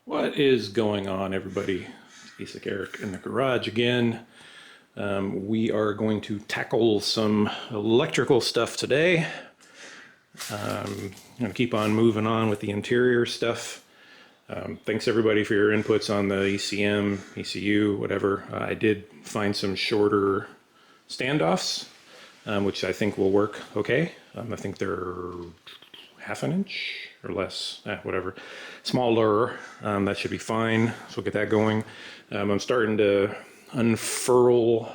What is going on, everybody? It's Basic Eric in the garage again. We are going to tackle some electrical stuff today. I'm going to keep on moving on with the interior stuff. Thanks everybody for your inputs on the ECM, ECU, whatever. I did find some shorter standoffs, which I think will work okay. I think they're half an inch or less, whatever, smaller. That should be fine, so we'll get that going. I'm starting to unfurl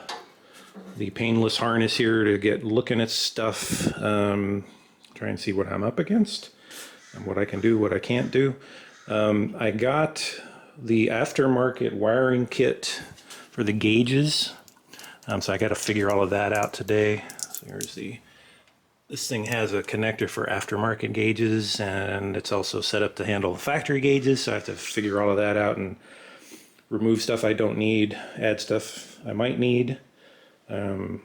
the painless harness here to get looking at stuff, try and see what I'm up against and what I can do, what I can't do. I got the aftermarket wiring kit for the gauges, so I got to figure all of that out today. So here's this thing has a connector for aftermarket gauges, and it's also set up to handle factory gauges, so I have to figure all of that out and remove stuff I don't need, add stuff I might need. So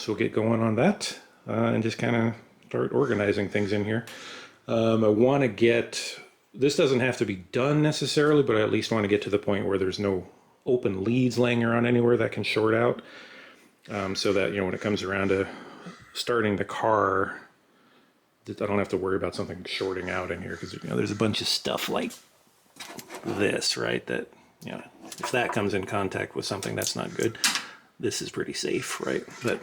we'll get going on that and just kind of start organizing things in here. I want to get, this doesn't have to be done necessarily, but I at least want to get to the point where there's no open leads laying around anywhere that can short out, so that, you know, when it comes around to starting the car, I don't have to worry about something shorting out in here, because, you know, there's a bunch of stuff like this, right, that, you know, if that comes in contact with something that's not good, this is pretty safe, right? But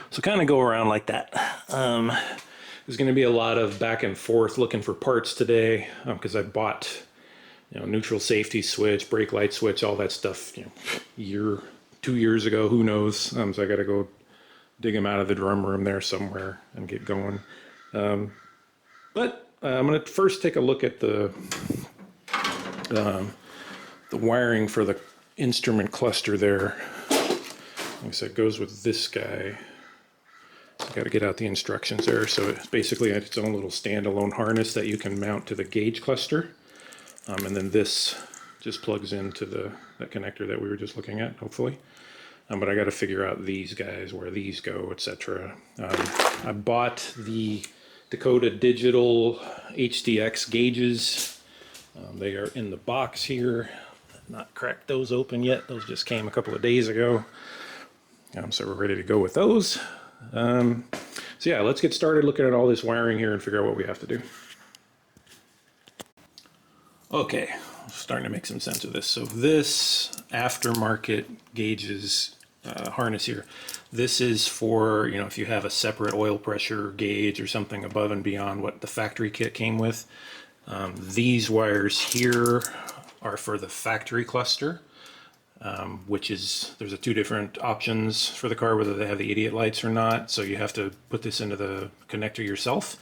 so kind of go around like that. There's going to be a lot of back and forth looking for parts today, because I bought, you know, neutral safety switch, brake light switch, all that stuff, you know, 2 years ago, who knows. So I got to go dig them out of the drum room there somewhere and get going. But I'm going to first take a look at the wiring for the instrument cluster there. Like I said, it goes with this guy. I got to get out the instructions there. So it's basically its own little standalone harness that you can mount to the gauge cluster. And then this just plugs into that connector that we were just looking at, hopefully. But I got to figure out these guys, where these go, etc. I bought the Dakota Digital HDX gauges. They are in the box here. I've not cracked those open yet. Those just came a couple of days ago. So we're ready to go with those. So yeah, let's get started looking at all this wiring here and figure out what we have to do. Okay, starting to make some sense of this. So this aftermarket gauges harness here, this is for, you know, if you have a separate oil pressure gauge or something above and beyond what the factory kit came with. These wires here are for the factory cluster, which is, there's two different options for the car, whether they have the idiot lights or not. So you have to put this into the connector yourself.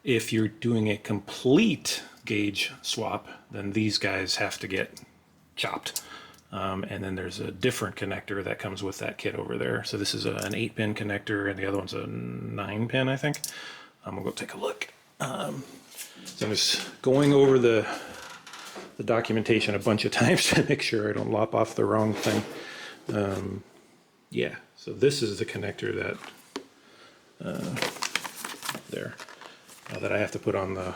If you're doing a complete gauge swap, then these guys have to get chopped. And then there's a different connector that comes with that kit over there. So this is an 8-pin connector, and the other one's a 9-pin, I think. We'll go take a look. So I'm just going over the documentation a bunch of times to make sure I don't lop off the wrong thing. Yeah, so this is the connector that I have to put on the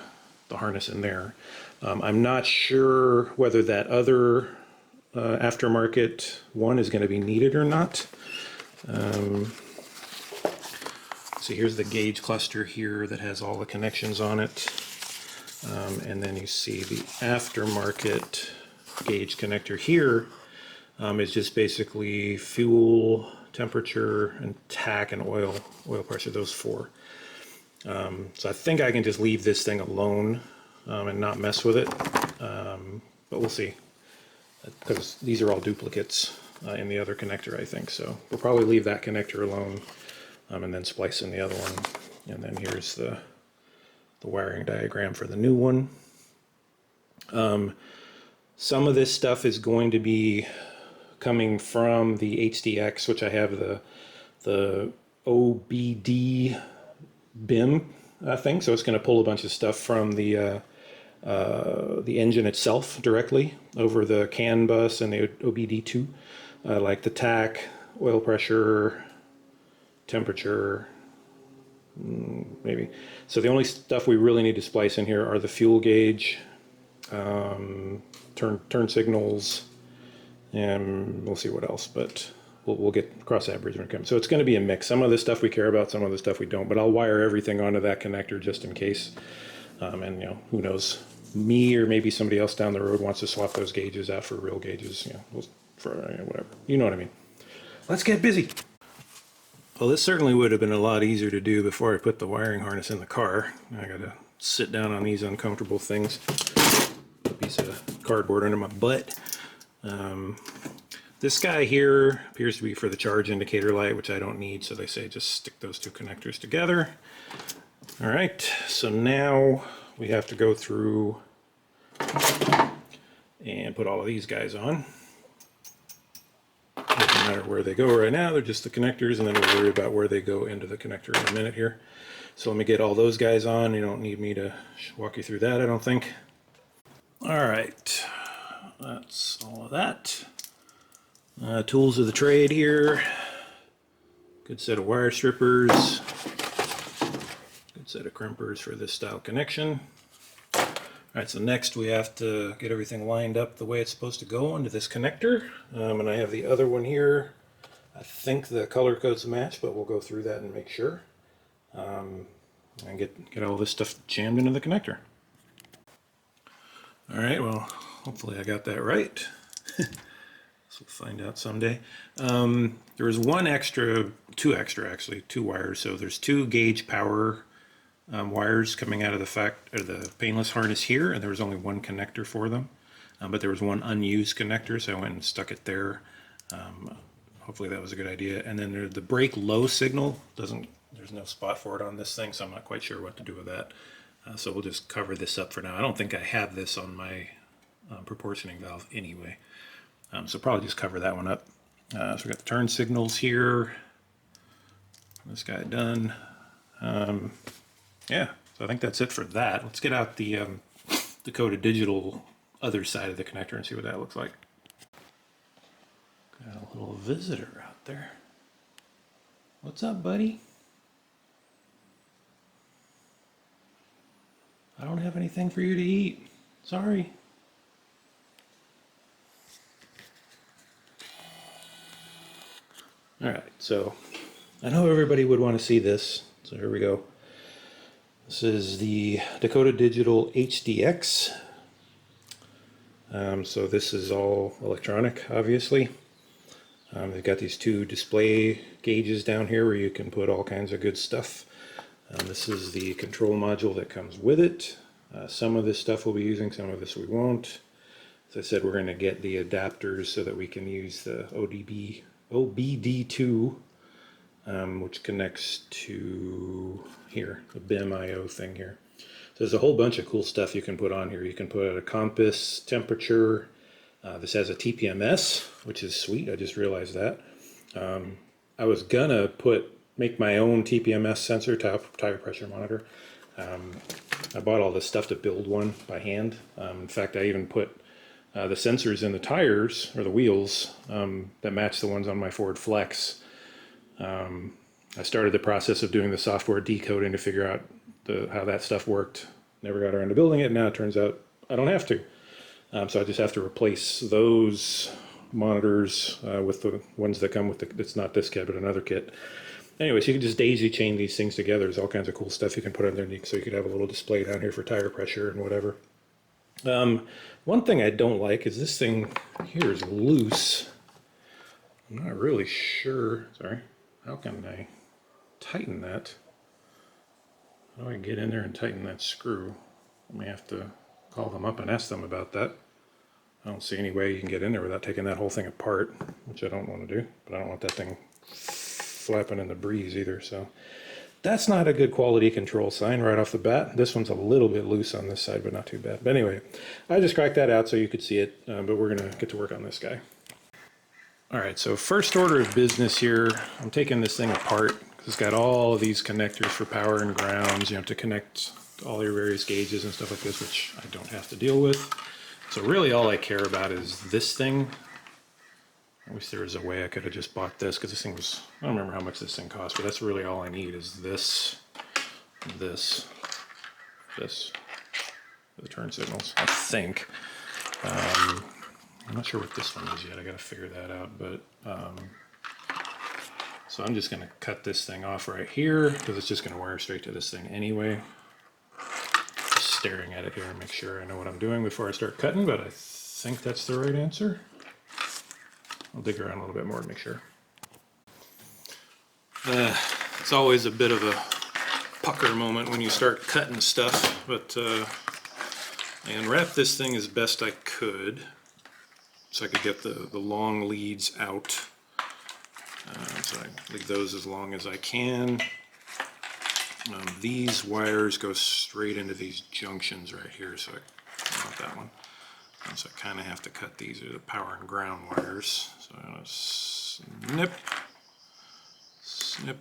harness in there. I'm not sure whether that other aftermarket one is going to be needed or not. So here's the gauge cluster here that has all the connections on it. And then you see the aftermarket gauge connector here is just basically fuel, temperature, and tach and oil pressure, those four. So I think I can just leave this thing alone and not mess with it, but we'll see, because these are all duplicates in the other connector, I think. So we'll probably leave that connector alone and then splice in the other one. And then here's the wiring diagram for the new one. Some of this stuff is going to be coming from the HDX, which I have the OBD BIM thing, so it's going to pull a bunch of stuff from the engine itself directly over the CAN bus and the OBD2, like the tach, oil pressure, temperature, maybe. So the only stuff we really need to splice in here are the fuel gauge turn signals, and we'll see what else, but we'll get cross that bridge when it comes. So it's going to be a mix. Some of the stuff we care about, some of the stuff we don't, but I'll wire everything onto that connector just in case. And you know, who knows, me or maybe somebody else down the road wants to swap those gauges out for real gauges, you know, for whatever, you know what I mean. Let's get busy. Well, this certainly would have been a lot easier to do before I put the wiring harness in the car. I gotta sit down on these uncomfortable things. A piece of cardboard under my butt. This guy here appears to be for the charge indicator light, which I don't need, so they say just stick those two connectors together. All right, so now we have to go through and put all of these guys on. Doesn't matter where they go right now, they're just the connectors, and then we'll worry about where they go into the connector in a minute here. So let me get all those guys on. You don't need me to walk you through that, I don't think. All right, that's all of that. Tools of the trade here. Good set of wire strippers. Good set of crimpers for this style connection. All right, so next we have to get everything lined up the way it's supposed to go into this connector. And I have the other one here. I think the color codes match, but we'll go through that and make sure. And get all this stuff jammed into the connector. All right, well, hopefully I got that right. So we'll find out someday. There was two wires. So there's two gauge power wires coming out of the painless harness here, and there was only one connector for them. But there was one unused connector, so I went and stuck it there. Hopefully that was a good idea. And then the brake low signal there's no spot for it on this thing, so I'm not quite sure what to do with that. So we'll just cover this up for now. I don't think I have this on my proportioning valve anyway. So probably just cover that one up. So we got the turn signals here. This guy done. Yeah, so I think that's it for that. Let's get out the Dakota Digital other side of the connector and see what that looks like. Got a little visitor out there. What's up, buddy? I don't have anything for you to eat. Sorry. All right, so I know everybody would want to see this, so here we go. This is the Dakota Digital HDX. So this is all electronic, obviously. They've got these two display gauges down here where you can put all kinds of good stuff. This is the control module that comes with it. Some of this stuff we'll be using, some of this we won't. As I said, we're going to get the adapters so that we can use the OBD2, which connects to here, the BIM IO thing here. So there's a whole bunch of cool stuff you can put on here. You can put a compass, temperature. This has a TPMS, which is sweet. I just realized that. I was gonna make my own TPMS sensor, tire pressure monitor. I bought all this stuff to build one by hand. In fact, I even put the sensors in the tires, or the wheels, that match the ones on my Ford Flex. I started the process of doing the software decoding to figure out how that stuff worked. Never got around to building it. Now it turns out I don't have to. So I just have to replace those monitors with the ones that come with it's not this kit, but another kit. Anyways, you can just daisy chain these things together. There's all kinds of cool stuff you can put underneath, so you could have a little display down here for tire pressure and whatever. One thing I don't like is this thing here is loose. I'm not really sure. Sorry. How can I tighten that? How do I get in there and tighten that screw? I may have to call them up and ask them about that. I don't see any way you can get in there without taking that whole thing apart, which I don't want to do, but I don't want that thing flapping in the breeze either. So that's not a good quality control sign right off the bat. This one's a little bit loose on this side, but not too bad. But anyway, I just cracked that out so you could see it, but we're going to get to work on this guy. All right, so first order of business here, I'm taking this thing apart. It's got all of these connectors for power and grounds. You have to connect all your various gauges and stuff like this, which I don't have to deal with. So really all I care about is this thing. I wish there was a way I could have just bought this, because this thing was, I don't remember how much this thing cost, but that's really all I need is this, for the turn signals, I think. I'm not sure what this one is yet. I got to figure that out. But so I'm just going to cut this thing off right here because it's just going to wire straight to this thing anyway. Just staring at it here and make sure I know what I'm doing before I start cutting, but I think that's the right answer. I'll dig around a little bit more to make sure. It's always a bit of a pucker moment when you start cutting stuff, but I unwrapped this thing as best I could so I could get the long leads out. So I leave those as long as I can. These wires go straight into these junctions right here, so I want that one. And so I kind of have to cut these are the power and ground wires. So I'm going to snip, snip,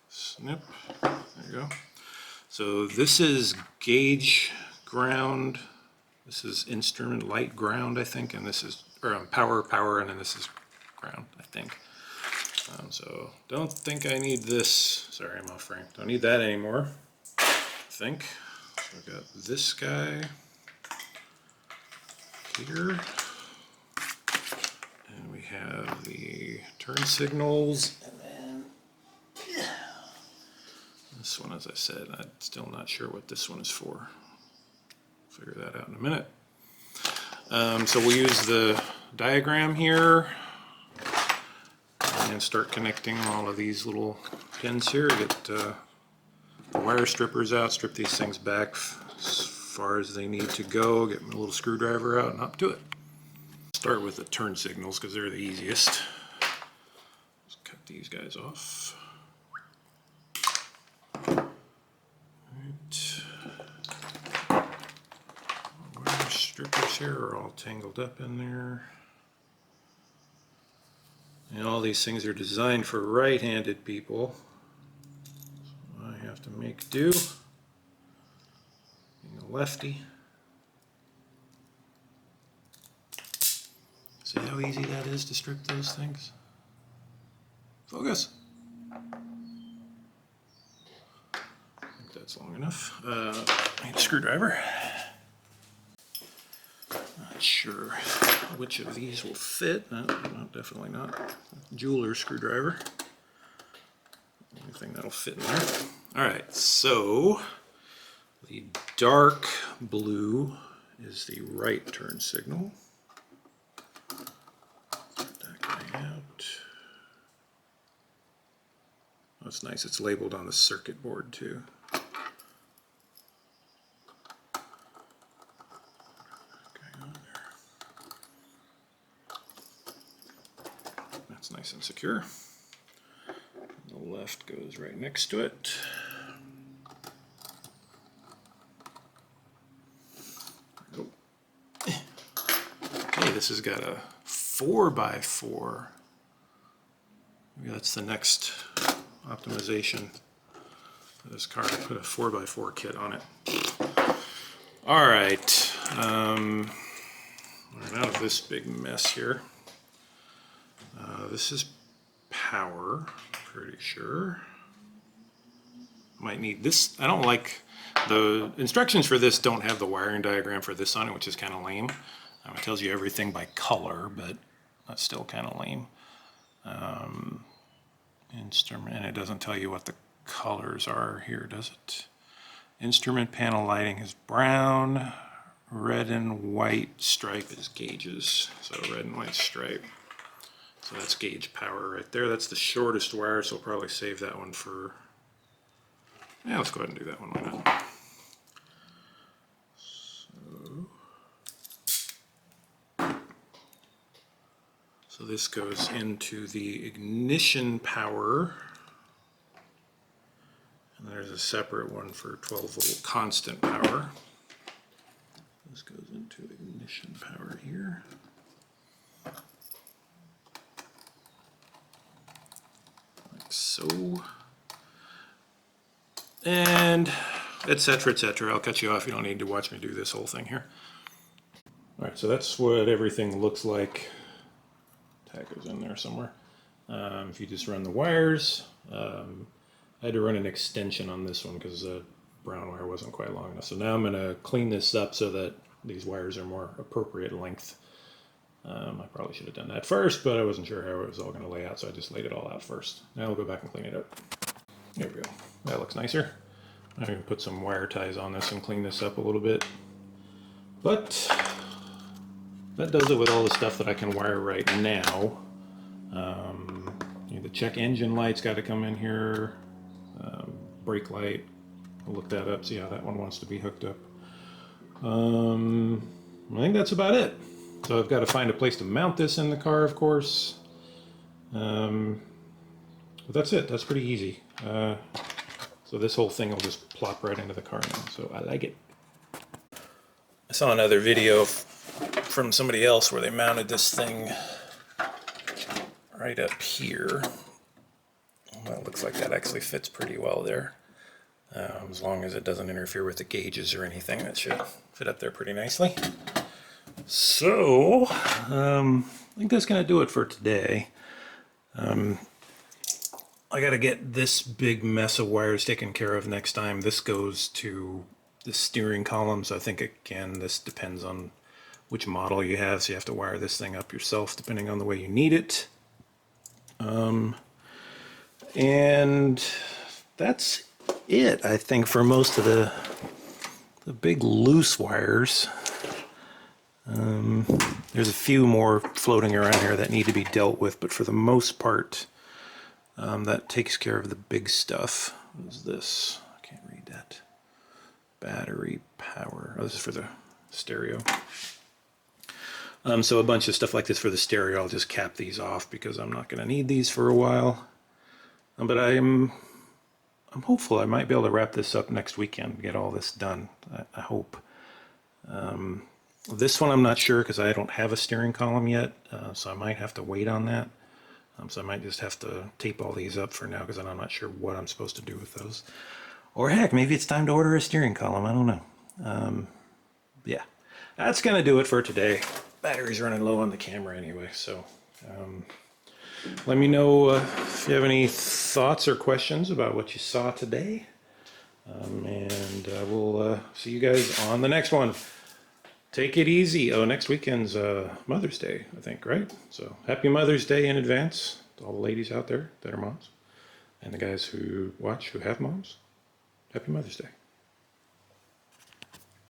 snip. There you go. So this is gauge ground. This is instrument light ground, I think, and this is power, and then this is ground, I think. So don't think I need this. Sorry, I'm off frame. Don't need that anymore, I think. So I've got this guy here, and we have the turn signals, and then this one, as I said, I'm still not sure what this one is for. Figure that out in a minute. So we'll use the diagram here and start connecting all of these little pins here. Get the wire strippers out, strip these things back as far as they need to go, get my little screwdriver out and up to it. Start with the turn signals because they're the easiest. Just cut these guys off. Strippers here are all tangled up in there. And all these things are designed for right-handed people. So I have to make do. Being a lefty. See how easy that is to strip those things? Focus. I think that's long enough. I need a screwdriver. Not sure which of these will fit. No, definitely not. Jeweler's screwdriver. Anything that'll fit in there. Alright, so the dark blue is the right turn signal. Get that guy out. Oh, it's nice. It's labeled on the circuit board too. Nice and secure. The left goes right next to it. Okay, this has got a 4x4. Maybe that's the next optimization for this car, to put a 4x4 kit on it. All right, we're out of this big mess here. This is power, pretty sure. Might need this. I don't like the instructions for this. Don't have the wiring diagram for this on it, which is kind of lame. It tells you everything by color, but that's still kind of lame. Instrument, and it doesn't tell you what the colors are here, does it? Instrument panel lighting is brown. Red and white stripe is gauges. So red and white stripe. So that's gauge power right there. That's the shortest wire, so we'll probably save that one for... Yeah, let's go ahead and do that one. Why not? So this goes into the ignition power. And there's a separate one for 12-volt constant power. This goes into ignition power here. So, and etc., etc. I'll cut you off. You don't need to watch me do this whole thing here. All right, so that's what everything looks like. Tag goes in there somewhere. If you just run the wires, I had to run an extension on this one because brown wire wasn't quite long enough. So now I'm going to clean this up so that these wires are more appropriate length. I probably should have done that first, but I wasn't sure how it was all going to lay out, so I just laid it all out first. Now we'll go back and clean it up. There we go. That looks nicer. I'm going to put some wire ties on this and clean this up a little bit. But that does it with all the stuff that I can wire right now. The check engine light's got to come in here. Brake light. I'll look that up, see how that one wants to be hooked up. I think that's about it. So I've got to find a place to mount this in the car, of course. But that's it. That's pretty easy. So this whole thing will just plop right into the car now. So I like it. I saw another video from somebody else where they mounted this thing right up here. Well, it looks like that actually fits pretty well there. As long as it doesn't interfere with the gauges or anything, that should fit up there pretty nicely. So, I think that's going to do it for today. I got to get this big mess of wires taken care of next time. This goes to the steering column, so I think, again, this depends on which model you have, so you have to wire this thing up yourself depending on the way you need it. And that's it, I think, for most of the big loose wires. There's a few more floating around here that need to be dealt with, but for the most part, that takes care of the big stuff. What is this? I can't read that. Battery power. Oh, this is for the stereo. So a bunch of stuff like this for the stereo, I'll just cap these off because I'm not going to need these for a while. But I'm hopeful I might be able to wrap this up next weekend, get all this done. I hope. This one I'm not sure because I don't have a steering column yet, so I might have to wait on that. So I might just have to tape all these up for now because I'm not sure what I'm supposed to do with those. Or heck, maybe it's time to order a steering column. I don't know. Yeah, that's going to do it for today. Battery's running low on the camera anyway, so let me know if you have any thoughts or questions about what you saw today. And we'll see you guys on the next one. Take it easy. Oh, next weekend's Mother's Day, I think, right? So happy Mother's Day in advance to all the ladies out there that are moms. And the guys who watch who have moms. Happy Mother's Day.